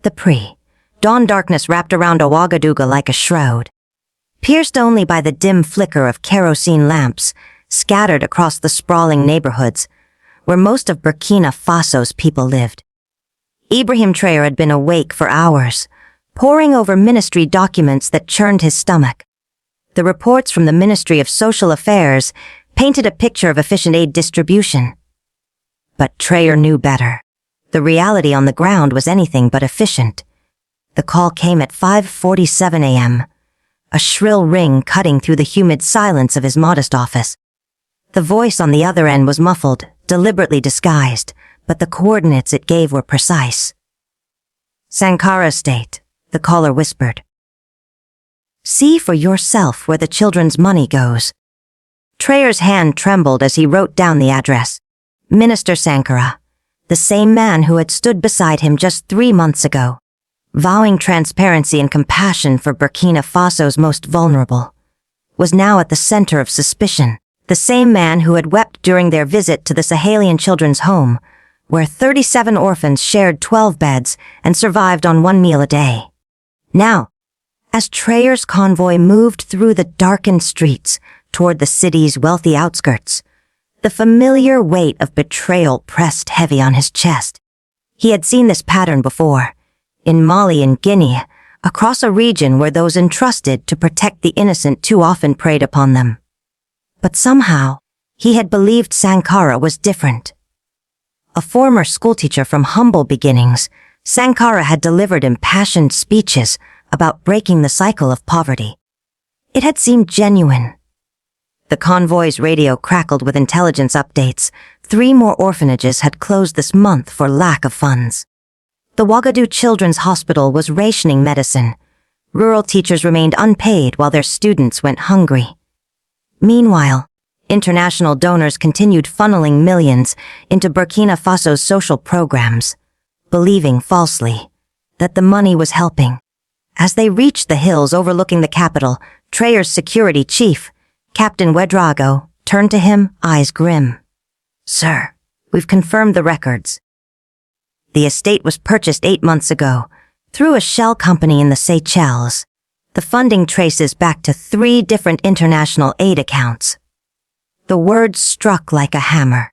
The pre-dawn darkness wrapped around Ouagadougou like a shroud, pierced only by the dim flicker of kerosene lamps scattered across the sprawling neighborhoods where most of Burkina Faso's people lived. Ibrahim Traoré had been awake for hours, poring over ministry documents that churned his stomach. The reports from the Ministry of Social Affairs painted a picture of efficient aid distribution. But Traoré knew better. The reality on the ground was anything but efficient. The call came at 5:47 a.m., a shrill ring cutting through the humid silence of his modest office. The voice on the other end was muffled, deliberately disguised, but the coordinates it gave were precise. "Sankara Estate," the caller whispered. "See for yourself where the children's money goes." Traoré's hand trembled as he wrote down the address. Minister Sankara, the same man who had stood beside him just 3 months ago, vowing transparency and compassion for Burkina Faso's most vulnerable, was now at the center of suspicion. The same man who had wept during their visit to the Sahelian children's home, where 37 orphans shared 12 beds and survived on 1 meal a day. Now, as Traoré's convoy moved through the darkened streets toward the city's wealthy outskirts, the familiar weight of betrayal pressed heavy on his chest. He had seen this pattern before, in Mali and Guinea, across a region where those entrusted to protect the innocent too often preyed upon them. But somehow, he had believed Sankara was different. A former schoolteacher from humble beginnings, Sankara had delivered impassioned speeches about breaking the cycle of poverty. It had seemed genuine. The convoy's radio crackled with intelligence updates. 3 more orphanages had closed this month for lack of funds. The Ouagadougou Children's Hospital was rationing medicine. Rural teachers remained unpaid while their students went hungry. Meanwhile, international donors continued funneling millions into Burkina Faso's social programs, believing falsely that the money was helping. As they reached the hills overlooking the capital, Traoré's security chief, Captain Ouedraogo, turned to him, eyes grim. "Sir, we've confirmed the records. The estate was purchased 8 months ago through a shell company in the Seychelles. The funding traces back to 3 different international aid accounts." The words struck like a hammer.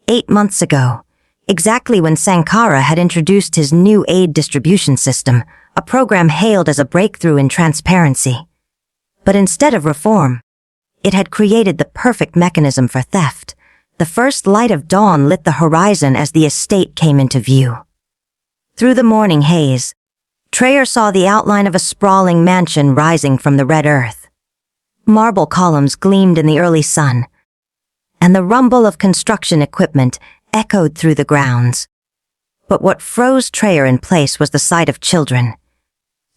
8 months ago, exactly when Sankara had introduced his new aid distribution system, a program hailed as a breakthrough in transparency. But instead of reform, it had created the perfect mechanism for theft. The first light of dawn lit the horizon as the estate came into view. Through the morning haze, Traoré saw the outline of a sprawling mansion rising from the red earth. Marble columns gleamed in the early sun, and the rumble of construction equipment echoed through the grounds. But what froze Traoré in place was the sight of children.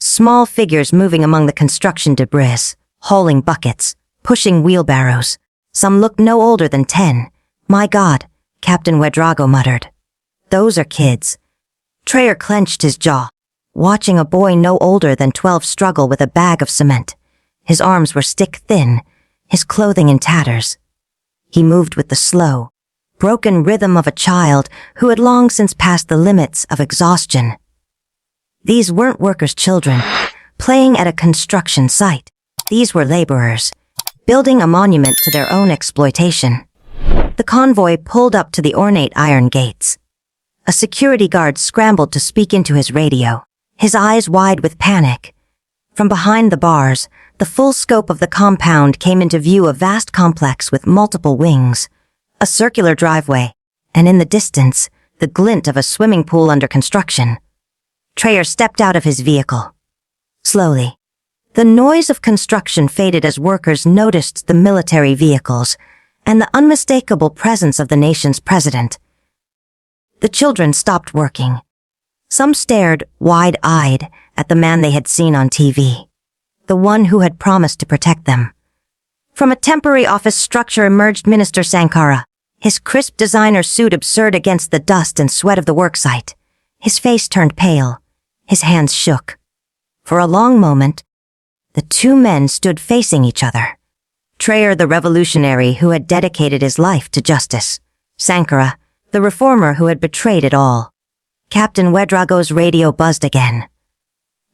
Small figures moving among the construction debris, hauling buckets, pushing wheelbarrows. Some looked no older than 10. "My God," Captain Ouedraogo muttered. "Those are kids." Traoré clenched his jaw, watching a boy no older than 12 struggle with a bag of cement. His arms were stick-thin, his clothing in tatters. He moved with the slow, broken rhythm of a child who had long since passed the limits of exhaustion. These weren't workers' children, playing at a construction site. These were laborers, building a monument to their own exploitation. The convoy pulled up to the ornate iron gates. A security guard scrambled to speak into his radio, his eyes wide with panic. From behind the bars, the full scope of the compound came into view, a vast complex with multiple wings, a circular driveway, and in the distance, the glint of a swimming pool under construction. Traoré stepped out of his vehicle. Slowly, the noise of construction faded as workers noticed the military vehicles and the unmistakable presence of the nation's president. The children stopped working. Some stared, wide-eyed, at the man they had seen on TV, the one who had promised to protect them. From a temporary office structure emerged Minister Sankara, his crisp designer suit absurd against the dust and sweat of the worksite. His face turned pale, his hands shook. For a long moment, the 2 men stood facing each other. Traoré, the revolutionary who had dedicated his life to justice. Sankara, the reformer who had betrayed it all. Captain Wedrago's radio buzzed again.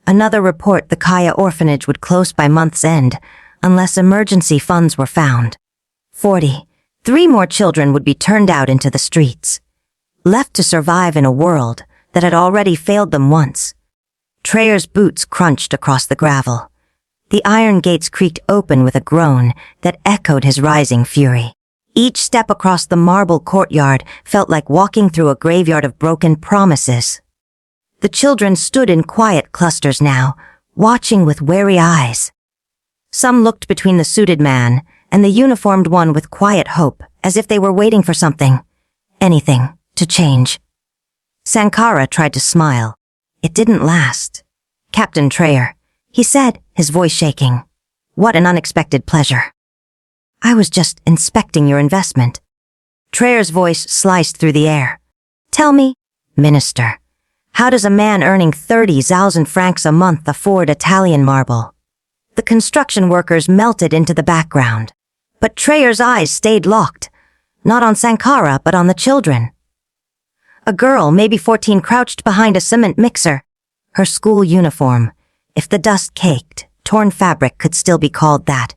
Another report the Kaya orphanage would close by month's end, unless emergency funds were found. 3 more children would be turned out into the streets, left to survive in a world that had already failed them once. Traor's boots crunched across the gravel. The iron gates creaked open with a groan that echoed his rising fury. Each step across the marble courtyard felt like walking through a graveyard of broken promises. The children stood in quiet clusters now, watching with wary eyes. Some looked between the suited man and the uniformed one with quiet hope, as if they were waiting for something, anything, to change. Sankara tried to smile. It didn't last. "Captain Traor," he said, his voice shaking. "What an unexpected pleasure." "I was just inspecting your investment." Traor's voice sliced through the air. "Tell me, Minister, how does a man earning 30,000 francs a month afford Italian marble?" The construction workers melted into the background, but Traor's eyes stayed locked, not on Sankara but on the children. A girl, maybe 14, crouched behind a cement mixer. Her school uniform, if the dust caked, torn fabric could still be called that,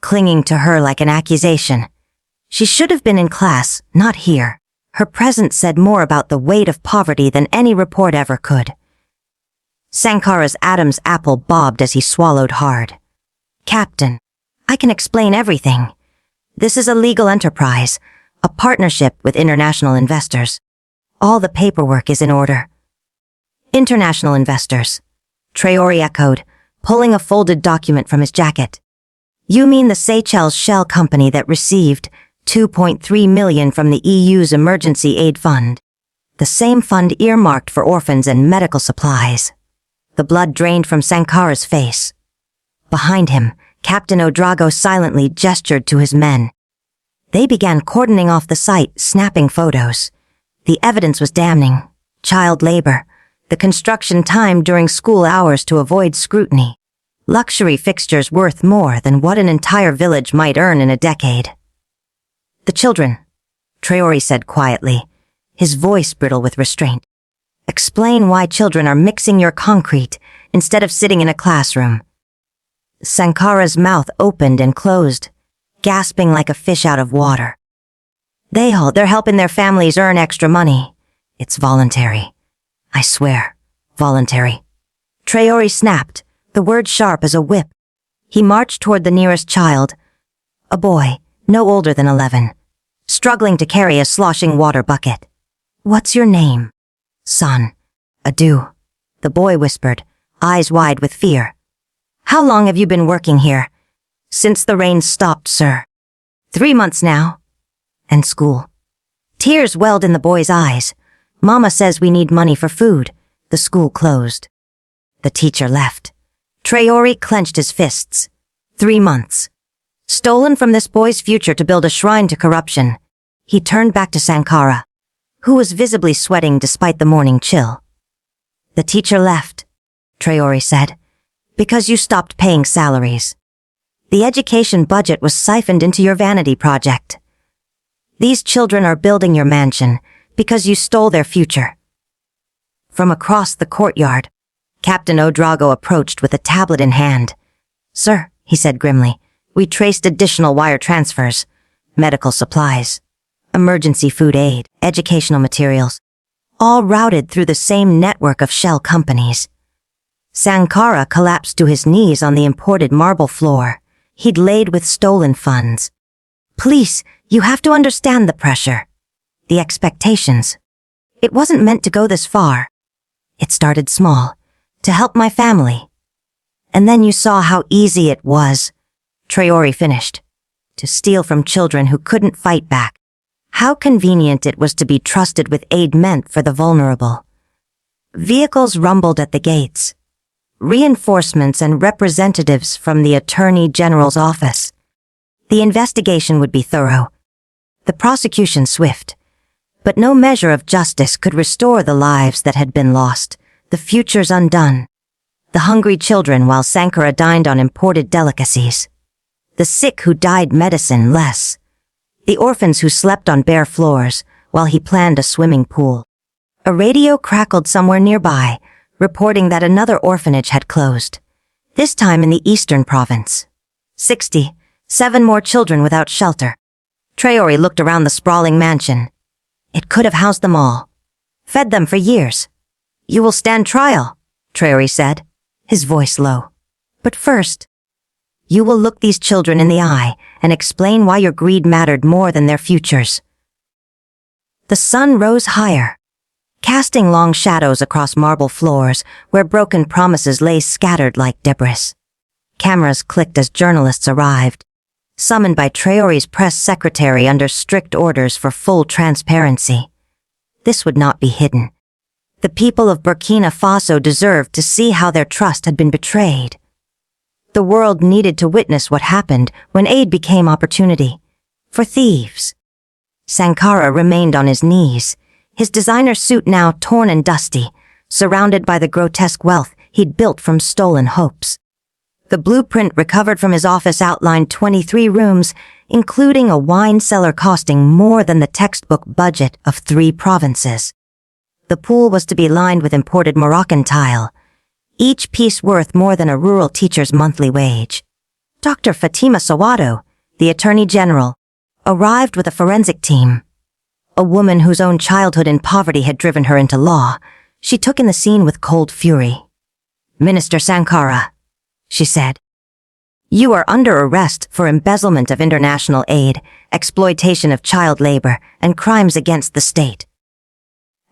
clinging to her like an accusation. She should have been in class, not here. Her presence said more about the weight of poverty than any report ever could. Sankara's Adam's apple bobbed as he swallowed hard. "Captain, I can explain everything. This is a legal enterprise, a partnership with international investors. All the paperwork is in order." "International investors," Traoré echoed, pulling a folded document from his jacket. "You mean the Seychelles shell company that received 2.3 million from the EU's Emergency Aid Fund, the same fund earmarked for orphans and medical supplies." The blood drained from Sankara's face. Behind him, Captain Ouedraogo silently gestured to his men. They began cordoning off the site, snapping photos. The evidence was damning. Child labor, the construction timed during school hours to avoid scrutiny. Luxury fixtures worth more than what an entire village might earn in a decade. "The children," Traoré said quietly, his voice brittle with restraint. "Explain why children are mixing your concrete instead of sitting in a classroom." Sankara's mouth opened and closed, gasping like a fish out of water. They're helping their families earn extra money. It's voluntary. I swear, voluntary." Traoré snapped, the word sharp as a whip. He marched toward the nearest child, a boy, no older than 11, struggling to carry a sloshing water bucket. "What's your name?" "Son. Adu," the boy whispered, eyes wide with fear. "How long have you been working here?" "Since the rain stopped, sir." 3 months now." "And school?" Tears welled in the boy's eyes. "Mama says we need money for food. The school closed." The teacher left. Traoré clenched his fists. 3 months. Stolen from this boy's future to build a shrine to corruption. He turned back to Sankara, who was visibly sweating despite the morning chill. "The teacher left," Traoré said, "because you stopped paying salaries. The education budget was siphoned into your vanity project. These children are building your mansion because you stole their future." From across the courtyard, Captain Ouedraogo approached with a tablet in hand. "Sir," he said grimly, "we traced additional wire transfers, medical supplies, emergency food aid, educational materials, all routed through the same network of shell companies." Sankara collapsed to his knees on the imported marble floor he'd laid with stolen funds. "Please, you have to understand the pressure, the expectations. It wasn't meant to go this far. It started small, to help my family. And then you saw how easy it was," Traoré finished, "to steal from children who couldn't fight back. How convenient it was to be trusted with aid meant for the vulnerable." Vehicles rumbled at the gates. Reinforcements and representatives from the Attorney General's office. The investigation would be thorough, the prosecution swift, but no measure of justice could restore the lives that had been lost, the futures undone. The hungry children while Sankara dined on imported delicacies. The sick who died medicine less. The orphans who slept on bare floors while he planned a swimming pool. A radio crackled somewhere nearby, reporting that another orphanage had closed, this time in the eastern province. 7 more children without shelter. Traoré looked around the sprawling mansion. It could have housed them all. Fed them for years. "You will stand trial," Traoré said, his voice low. "But first, you will look these children in the eye and explain why your greed mattered more than their futures." The sun rose higher, casting long shadows across marble floors where broken promises lay scattered like debris. Cameras clicked as journalists arrived, summoned by Traoré's press secretary under strict orders for full transparency. This would not be hidden. The people of Burkina Faso deserved to see how their trust had been betrayed. The world needed to witness what happened when aid became opportunity for thieves. Sankara remained on his knees, his designer suit now torn and dusty, surrounded by the grotesque wealth he'd built from stolen hopes. The blueprint recovered from his office outlined 23 rooms, including a wine cellar costing more than the textbook budget of 3 provinces. The pool was to be lined with imported Moroccan tile, each piece worth more than a rural teacher's monthly wage. Dr. Fatima Sawado, the Attorney General, arrived with a forensic team. A woman whose own childhood in poverty had driven her into law, she took in the scene with cold fury. "Minister Sankara," she said, "you are under arrest for embezzlement of international aid, exploitation of child labor, and crimes against the state."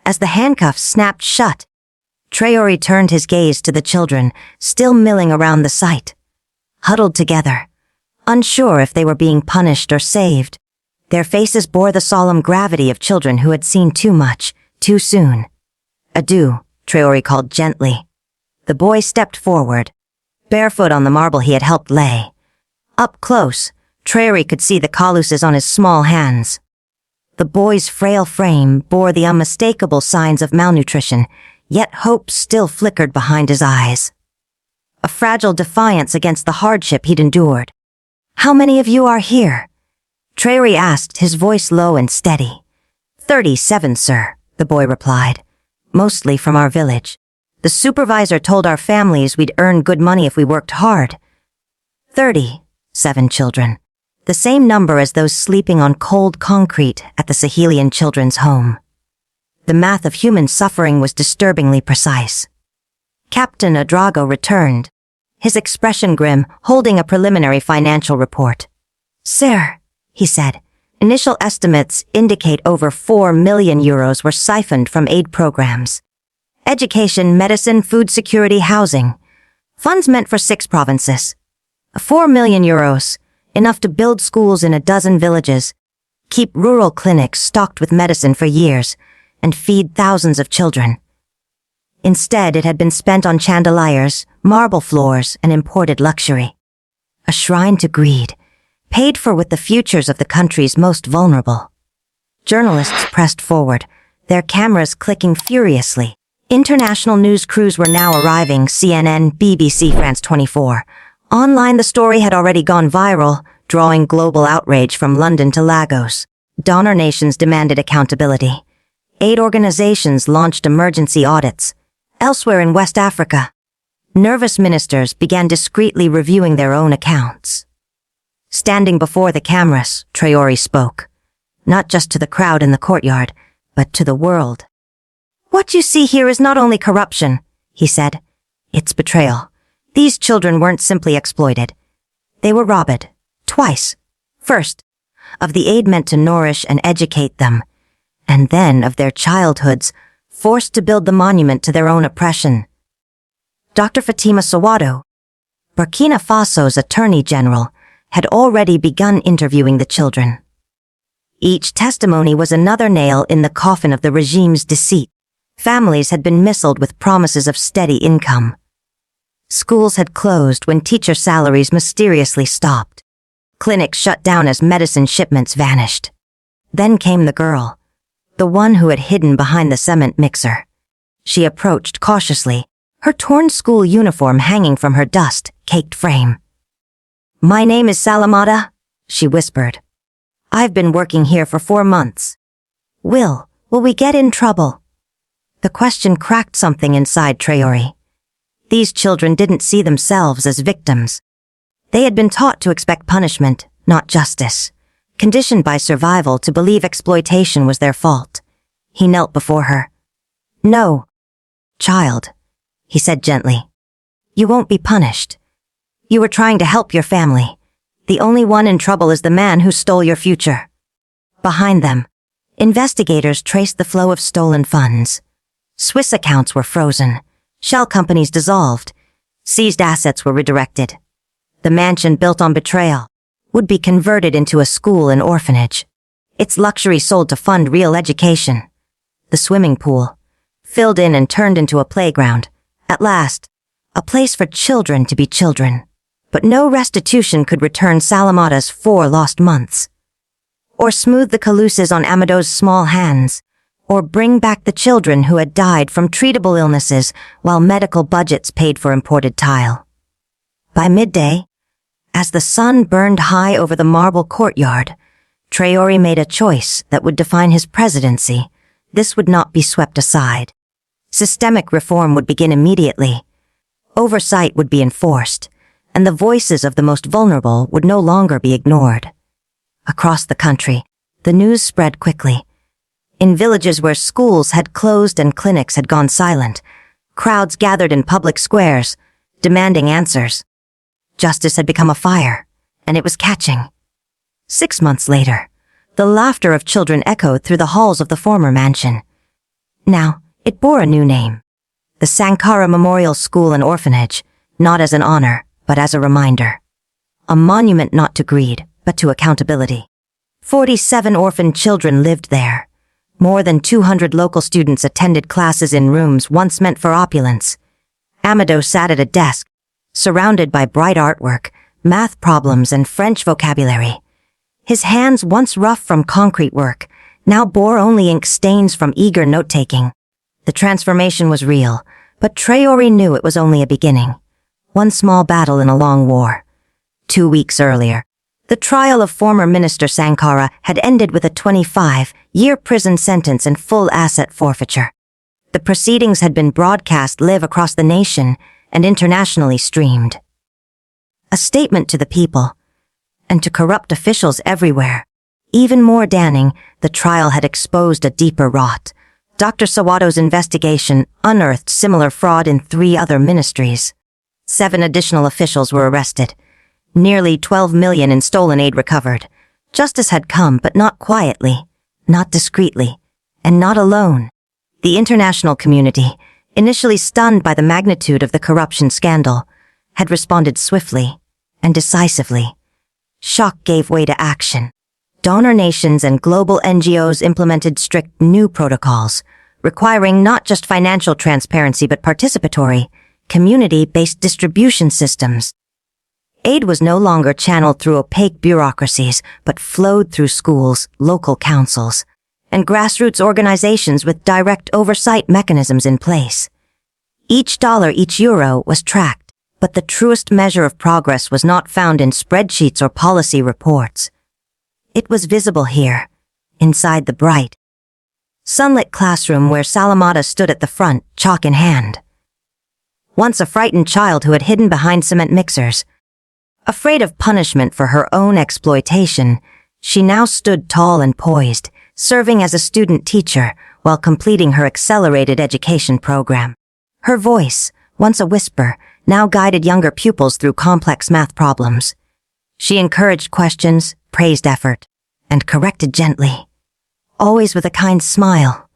As the handcuffs snapped shut, Traoré turned his gaze to the children, still milling around the site. Huddled together, unsure if they were being punished or saved, their faces bore the solemn gravity of children who had seen too much, too soon. "Adieu," Traoré called gently. The boy stepped forward, barefoot on the marble he had helped lay. Up close, Traoré could see the calluses on his small hands. The boy's frail frame bore the unmistakable signs of malnutrition, yet hope still flickered behind his eyes. A fragile defiance against the hardship he'd endured. "How many of you are here?" Traoré asked, his voice low and steady. 37, sir," the boy replied. "Mostly from our village. The supervisor told our families we'd earn good money if we worked hard." 37 children, the same number as those sleeping on cold concrete at the Sahelian Children's Home. The math of human suffering was disturbingly precise. Captain Adrago returned, his expression grim, holding a preliminary financial report. "Sir," he said, "initial estimates indicate over 4 million euros were siphoned from aid programs. Education, medicine, food security, housing. Funds meant for 6 provinces. 4 million euros, enough to build schools in a dozen villages, keep rural clinics stocked with medicine for years, and feed thousands of children. Instead, it had been spent on chandeliers, marble floors, and imported luxury. A shrine to greed, paid for with the futures of the country's most vulnerable." Journalists pressed forward, their cameras clicking furiously. International news crews were now arriving, CNN, BBC, France 24. Online, the story had already gone viral, drawing global outrage from London to Lagos. Donor nations demanded accountability. Aid organizations launched emergency audits. Elsewhere in West Africa, nervous ministers began discreetly reviewing their own accounts. Standing before the cameras, Traoré spoke, not just to the crowd in the courtyard, but to the world. "What you see here is not only corruption," he said. "It's betrayal. These children weren't simply exploited. They were robbed, twice. First, of the aid meant to nourish and educate them, and then of their childhoods, forced to build the monument to their own oppression." Dr. Fatima Sawado, Burkina Faso's Attorney General, had already begun interviewing the children. Each testimony was another nail in the coffin of the regime's deceit. Families had been misled with promises of steady income. Schools had closed when teacher salaries mysteriously stopped. Clinics shut down as medicine shipments vanished. Then came the girl, the one who had hidden behind the cement mixer. She approached cautiously, her torn school uniform hanging from her dust-caked frame. "My name is Salamata," she whispered. "I've been working here for 4 months. Will we get in trouble?" The question cracked something inside Traoré. These children didn't see themselves as victims. They had been taught to expect punishment, not justice, conditioned by survival to believe exploitation was their fault. He knelt before her. "No, child," he said gently. "You won't be punished. You were trying to help your family. The only one in trouble is the man who stole your future." Behind them, investigators traced the flow of stolen funds. Swiss accounts were frozen, shell companies dissolved, seized assets were redirected. The mansion built on betrayal would be converted into a school and orphanage. Its luxury sold to fund real education. The swimming pool, filled in and turned into a playground. At last, a place for children to be children. But no restitution could return Salamata's 4 lost months, or smooth the calluses on Amadou's small hands, or bring back the children who had died from treatable illnesses while medical budgets paid for imported tile. By midday, as the sun burned high over the marble courtyard, Traoré made a choice that would define his presidency. This would not be swept aside. Systemic reform would begin immediately. Oversight would be enforced, and the voices of the most vulnerable would no longer be ignored. Across the country, the news spread quickly. In villages where schools had closed and clinics had gone silent, crowds gathered in public squares, demanding answers. Justice had become a fire, and it was catching. 6 months later, the laughter of children echoed through the halls of the former mansion. Now, it bore a new name. The Sankara Memorial School and Orphanage, not as an honor, but as a reminder. A monument not to greed, but to accountability. 47 orphan children lived there. More than 200 local students attended classes in rooms once meant for opulence. Amadou sat at a desk, surrounded by bright artwork, math problems, and French vocabulary. His hands, once rough from concrete work, now bore only ink stains from eager note-taking. The transformation was real, but Traoré knew it was only a beginning. One small battle in a long war. 2 weeks earlier, the trial of former Minister Sankara had ended with a 25-year prison sentence and full asset forfeiture. The proceedings had been broadcast live across the nation and internationally streamed. A statement to the people, and to corrupt officials everywhere. Even more damning, the trial had exposed a deeper rot. Dr. Sawato's investigation unearthed similar fraud in 3 other ministries. 7 additional officials were arrested. Nearly 12 million in stolen aid recovered. Justice had come, but not quietly, not discreetly, and not alone. The international community, initially stunned by the magnitude of the corruption scandal, had responded swiftly and decisively. Shock gave way to action. Donor nations and global NGOs implemented strict new protocols, requiring not just financial transparency but participatory, community-based distribution systems. Aid was no longer channeled through opaque bureaucracies, but flowed through schools, local councils, and grassroots organizations with direct oversight mechanisms in place. Each dollar, each euro was tracked, but the truest measure of progress was not found in spreadsheets or policy reports. It was visible here, inside the bright, sunlit classroom where Salamata stood at the front, chalk in hand. Once a frightened child who had hidden behind cement mixers, afraid of punishment for her own exploitation, she now stood tall and poised, serving as a student teacher while completing her accelerated education program. Her voice, once a whisper, now guided younger pupils through complex math problems. She encouraged questions, praised effort, and corrected gently, always with a kind smile.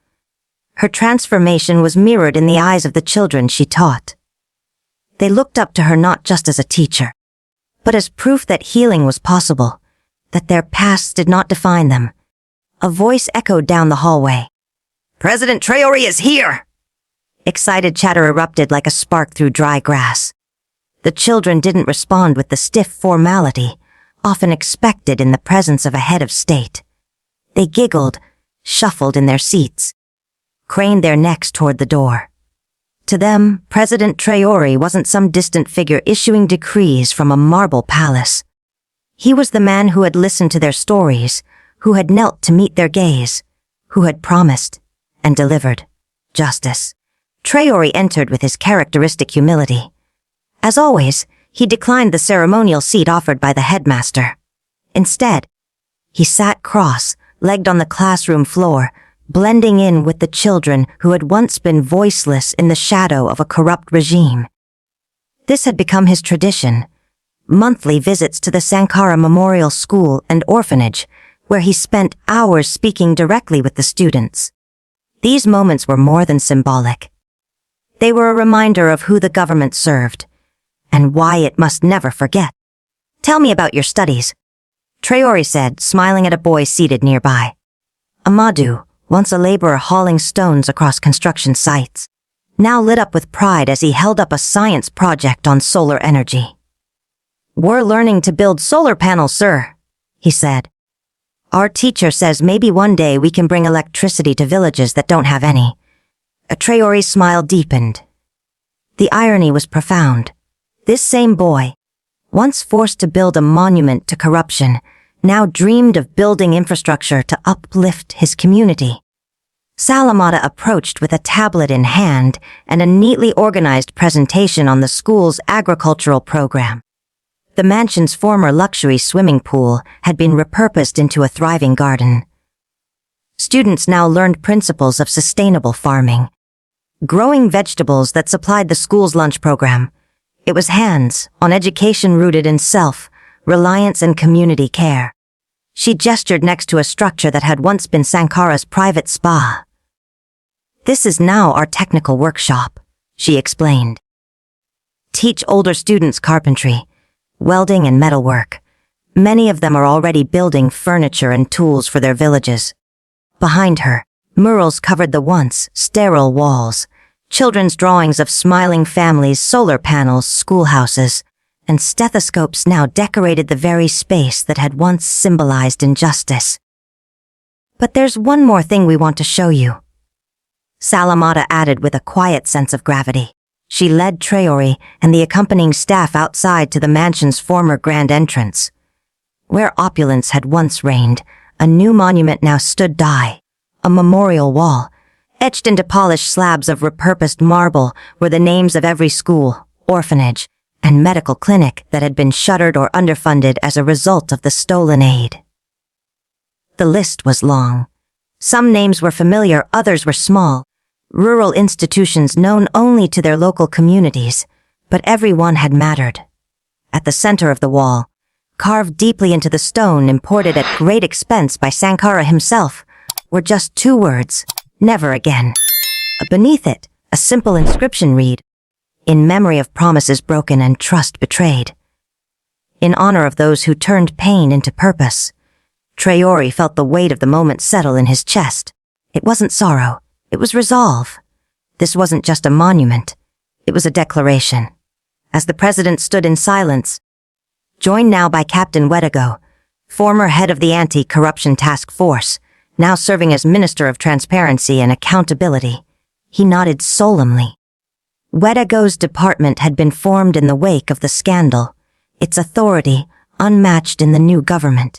Her transformation was mirrored in the eyes of the children she taught. They looked up to her not just as a teacher, but as proof that healing was possible, that their pasts did not define them. A voice echoed down the hallway. "President Traoré is here!" Excited chatter erupted like a spark through dry grass. The children didn't respond with the stiff formality often expected in the presence of a head of state. They giggled, shuffled in their seats, craned their necks toward the door. To them, President Traoré wasn't some distant figure issuing decrees from a marble palace. He was the man who had listened to their stories, who had knelt to meet their gaze, who had promised and delivered. justice. Traoré entered with his characteristic humility. As always, he declined the ceremonial seat offered by the headmaster. Instead, he sat cross-legged on the classroom floor, blending in with the children who had once been voiceless in the shadow of a corrupt regime. This had become his tradition, monthly visits to the Sankara Memorial School and Orphanage, where he spent hours speaking directly with the students. These moments were more than symbolic. They were a reminder of who the government served, and why it must never forget. "Tell me about your studies," Traoré said, smiling at a boy seated nearby. Amadou, once a laborer hauling stones across construction sites, now lit up with pride as he held up a science project on solar energy. "We're learning to build solar panels, sir," he said. "Our teacher says maybe one day we can bring electricity to villages that don't have any." Traoré's smile deepened. The irony was profound. This same boy, once forced to build a monument to corruption, now dreamed of building infrastructure to uplift his community. Salamata approached with a tablet in hand and a neatly organized presentation on the school's agricultural program. The mansion's former luxury swimming pool had been repurposed into a thriving garden. Students now learned principles of sustainable farming, growing vegetables that supplied the school's lunch program. It was hands-on education rooted in self-reliance and community care. She gestured next to a structure that had once been Sankara's private spa. "This is now our technical workshop," she explained. "Teach older students carpentry, welding and metalwork. Many of them are already building furniture and tools for their villages." Behind her, murals covered the once sterile walls, children's drawings of smiling families, solar panels, schoolhouses, and stethoscopes now decorated the very space that had once symbolized injustice. "But there's one more thing we want to show you," Salamata added with a quiet sense of gravity. She led Traoré and the accompanying staff outside to the mansion's former grand entrance. Where opulence had once reigned, a new monument now stood by. A memorial wall, etched into polished slabs of repurposed marble, were the names of every school, orphanage, and medical clinic that had been shuttered or underfunded as a result of the stolen aid. The list was long. Some names were familiar, others were small, rural institutions known only to their local communities, but every one had mattered. At the center of the wall, carved deeply into the stone imported at great expense by Sankara himself, were just two words: never again. Beneath it, a simple inscription read, "In memory of promises broken and trust betrayed." In honor of those who turned pain into purpose. Traoré felt the weight of the moment settle in his chest. It wasn't sorrow, it was resolve. This wasn't just a monument, it was a declaration. As the president stood in silence, joined now by Captain Wedigo, former head of the Anti-Corruption Task Force, now serving as Minister of Transparency and Accountability, he nodded solemnly. Wedigo's department had been formed in the wake of the scandal, its authority unmatched in the new government.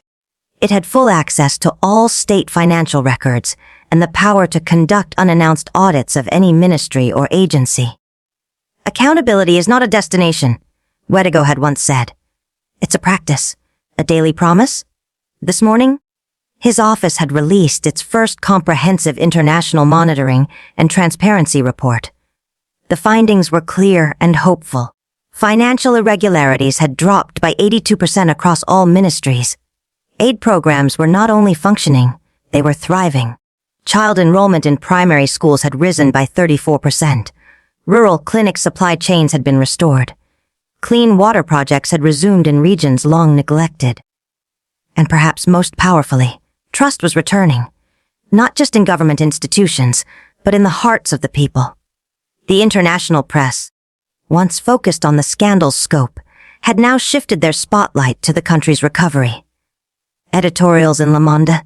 It had full access to all state financial records and the power to conduct unannounced audits of any ministry or agency. "Accountability is not a destination," Wedigo had once said. "It's a practice, a daily promise." This morning, his office had released its first comprehensive international monitoring and transparency report. The findings were clear and hopeful. Financial irregularities had dropped by 82% across all ministries. Aid programs were not only functioning, they were thriving. Child enrollment in primary schools had risen by 34%. Rural clinic supply chains had been restored. Clean water projects had resumed in regions long neglected. And perhaps most powerfully, trust was returning, not just in government institutions, but in the hearts of the people. The international press, once focused on the scandal's scope, had now shifted their spotlight to the country's recovery. Editorials in Le Monde,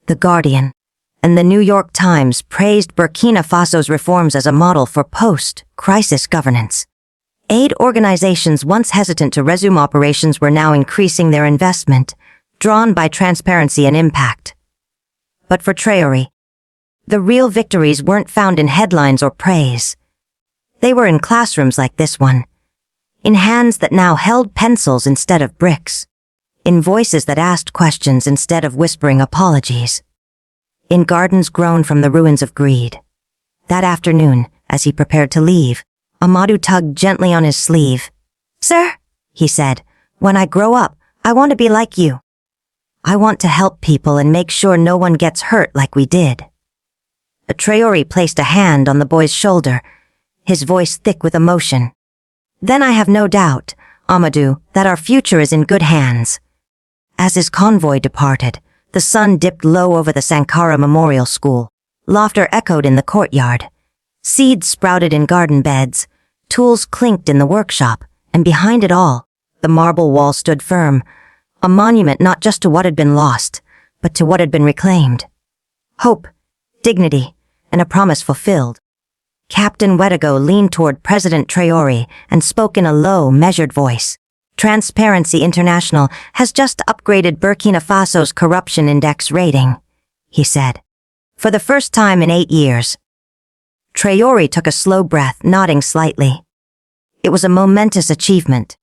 The Guardian, and the New York Times praised Burkina Faso's reforms as a model for post-crisis governance. Aid organizations once hesitant to resume operations were now increasing their investment, drawn by transparency and impact. But for Traoré, The real victories weren't found in headlines or praise. They were in classrooms like this one, in hands that now held pencils instead of bricks, in voices that asked questions instead of whispering apologies, in gardens grown from the ruins of greed. That afternoon, as he prepared to leave, Amadou tugged gently on his sleeve. "Sir," he said, "when I grow up, I want to be like you. I want to help people and make sure no one gets hurt like we did." Traoré placed a hand on the boy's shoulder, his voice thick with emotion. "Then I have no doubt, Amadou, that our future is in good hands." As his convoy departed, the sun dipped low over the Sankara Memorial School. Laughter echoed in the courtyard. Seeds sprouted in garden beds. Tools clinked in the workshop, and behind it all, the marble wall stood firm, a monument not just to what had been lost, but to what had been reclaimed. Hope, dignity, and a promise fulfilled. Captain Ouedago leaned toward President Traoré and spoke in a low, measured voice. "Transparency International has just upgraded Burkina Faso's corruption index rating," he said. "For the first time in 8 years." Traoré took a slow breath, nodding slightly. It was a momentous achievement.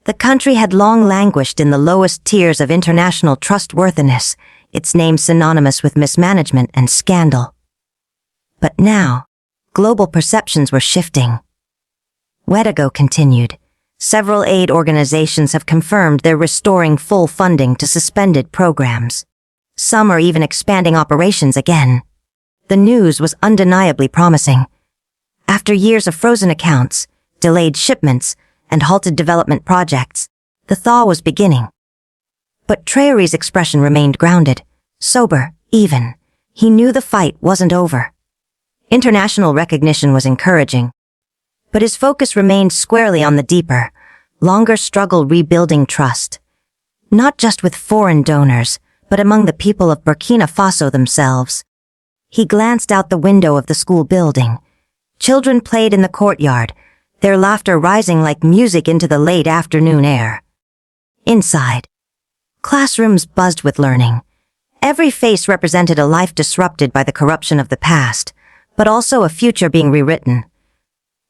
The country had long languished in the lowest tiers of international trustworthiness, its name synonymous with mismanagement and scandal. But now, global perceptions were shifting. Ouedago continued. "Several aid organizations have confirmed they're restoring full funding to suspended programs. Some are even expanding operations again." The news was undeniably promising. After years of frozen accounts, delayed shipments, and halted development projects, the thaw was beginning. But Traoré's expression remained grounded, sober, even. He knew the fight wasn't over. International recognition was encouraging, but his focus remained squarely on the deeper, longer struggle rebuilding trust, not just with foreign donors, but among the people of Burkina Faso themselves. He glanced out the window of the school building. Children played in the courtyard, their laughter rising like music into the late afternoon air. Inside, classrooms buzzed with learning. Every face represented a life disrupted by the corruption of the past, but also a future being rewritten.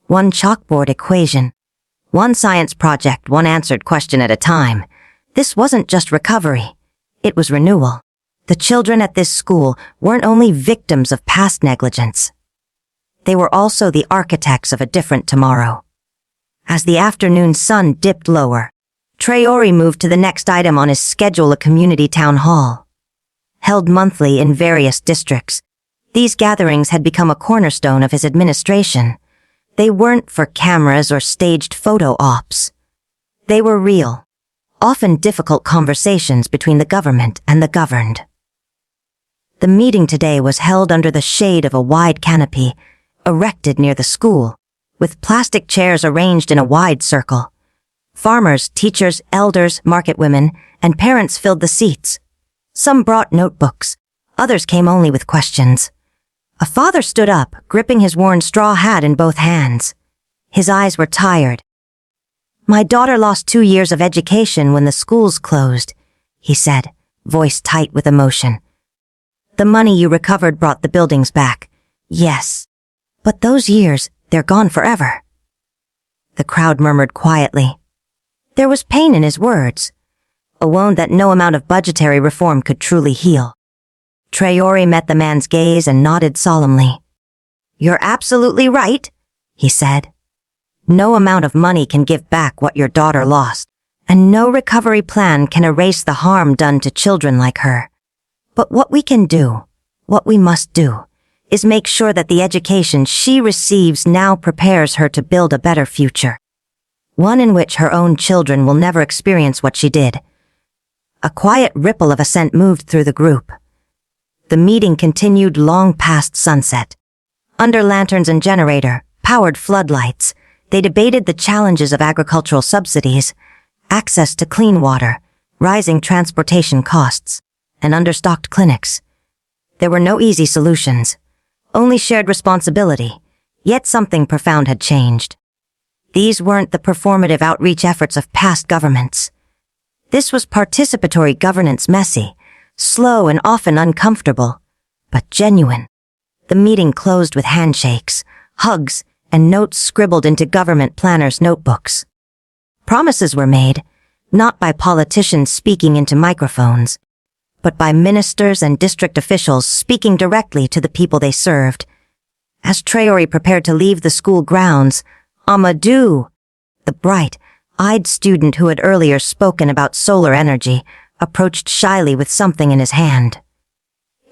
One chalkboard equation, one science project, one answered question at a time. This wasn't just recovery, it was renewal. The children at this school weren't only victims of past negligence. They were also the architects of a different tomorrow. As the afternoon sun dipped lower, Traoré moved to the next item on his schedule, a community town hall. Held monthly in various districts, these gatherings had become a cornerstone of his administration. They weren't for cameras or staged photo ops. They were real, often difficult conversations between the government and the governed. The meeting today was held under the shade of a wide canopy, erected near the school, with plastic chairs arranged in a wide circle. Farmers, teachers, elders, market women, and parents filled the seats. Some brought notebooks, others came only with questions. A father stood up, gripping his worn straw hat in both hands. His eyes were tired. "My daughter lost 2 years of education when the schools closed," he said, voice tight with emotion. "The money you recovered brought the buildings back. Yes. But those years, they're gone forever." The crowd murmured quietly. There was pain in his words, a wound that no amount of budgetary reform could truly heal. Traoré met the man's gaze and nodded solemnly. "You're absolutely right," he said. "No amount of money can give back what your daughter lost, and no recovery plan can erase the harm done to children like her. But what we can do, what we must do, is make sure that the education she receives now prepares her to build a better future. One in which her own children will never experience what she did." A quiet ripple of assent moved through the group. The meeting continued long past sunset. Under lanterns and generator-powered floodlights, they debated the challenges of agricultural subsidies, access to clean water, rising transportation costs, and understocked clinics. There were no easy solutions, only shared responsibility, yet something profound had changed. These weren't the performative outreach efforts of past governments. This was participatory governance, messy, slow and often uncomfortable, but genuine. The meeting closed with handshakes, hugs, and notes scribbled into government planners' notebooks. Promises were made, not by politicians speaking into microphones, but by ministers and district officials speaking directly to the people they served. As Traoré prepared to leave the school grounds, Amadou, the bright-eyed student who had earlier spoken about solar energy, approached shyly with something in his hand.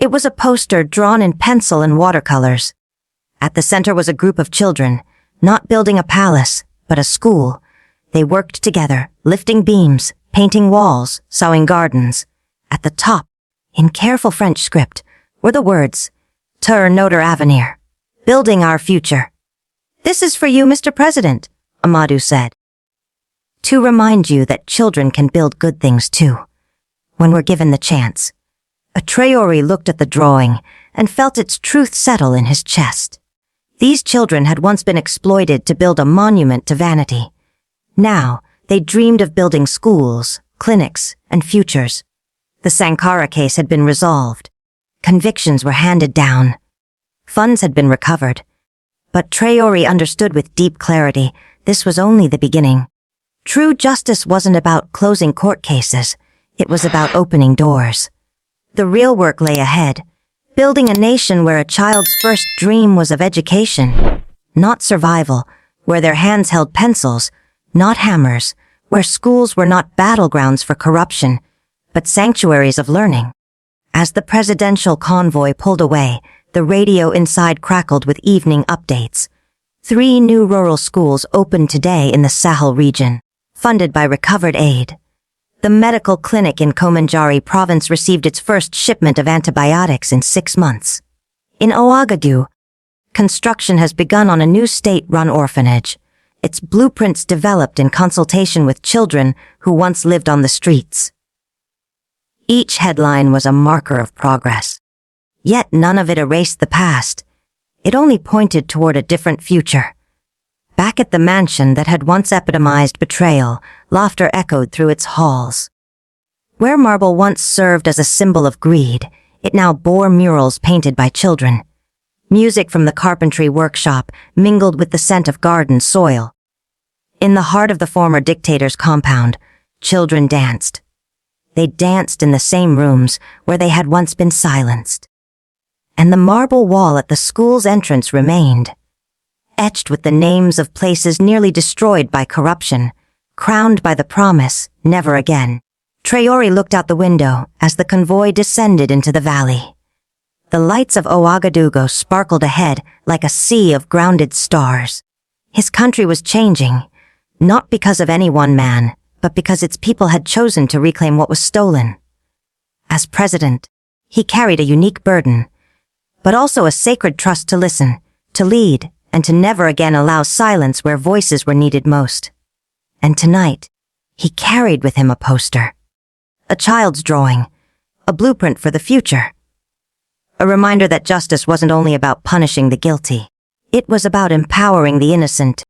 It was a poster drawn in pencil and watercolors. At the center was a group of children, not building a palace, but a school. They worked together, lifting beams, painting walls, sowing gardens. At the top, in careful French script, were the words, "Ter notre avenir," building our future. "This is for you, Mr. President," Amadou said. "To remind you that children can build good things too, when we're given the chance." Traoré looked at the drawing and felt its truth settle in his chest. These children had once been exploited to build a monument to vanity. Now, they dreamed of building schools, clinics, and futures. The Sankara case had been resolved. Convictions were handed down. Funds had been recovered. But Traoré understood with deep clarity this was only the beginning. True justice wasn't about closing court cases. It was about opening doors. The real work lay ahead, building a nation where a child's first dream was of education, not survival, where their hands held pencils, not hammers, where schools were not battlegrounds for corruption, but sanctuaries of learning. As the presidential convoy pulled away, the radio inside crackled with evening updates. 3 new rural schools opened today in the Sahel region, funded by recovered aid. The medical clinic in Komanjari province received its first shipment of antibiotics in 6 months. In Ouagadougou, construction has begun on a new state-run orphanage, its blueprints developed in consultation with children who once lived on the streets. Each headline was a marker of progress. Yet none of it erased the past. It only pointed toward a different future. Back at the mansion that had once epitomized betrayal, laughter echoed through its halls. Where marble once served as a symbol of greed, it now bore murals painted by children. Music from the carpentry workshop mingled with the scent of garden soil. In the heart of the former dictator's compound, children danced. They danced in the same rooms where they had once been silenced. And the marble wall at the school's entrance remained, etched with the names of places nearly destroyed by corruption, crowned by the promise, never again. Traoré looked out the window as the convoy descended into the valley. The lights of Ouagadougou sparkled ahead like a sea of grounded stars. His country was changing, not because of any one man, but because its people had chosen to reclaim what was stolen. As president, he carried a unique burden, but also a sacred trust to listen, to lead, and to never again allow silence where voices were needed most. And tonight, he carried with him a poster. A child's drawing, a blueprint for the future. A reminder that justice wasn't only about punishing the guilty. It was about empowering the innocent.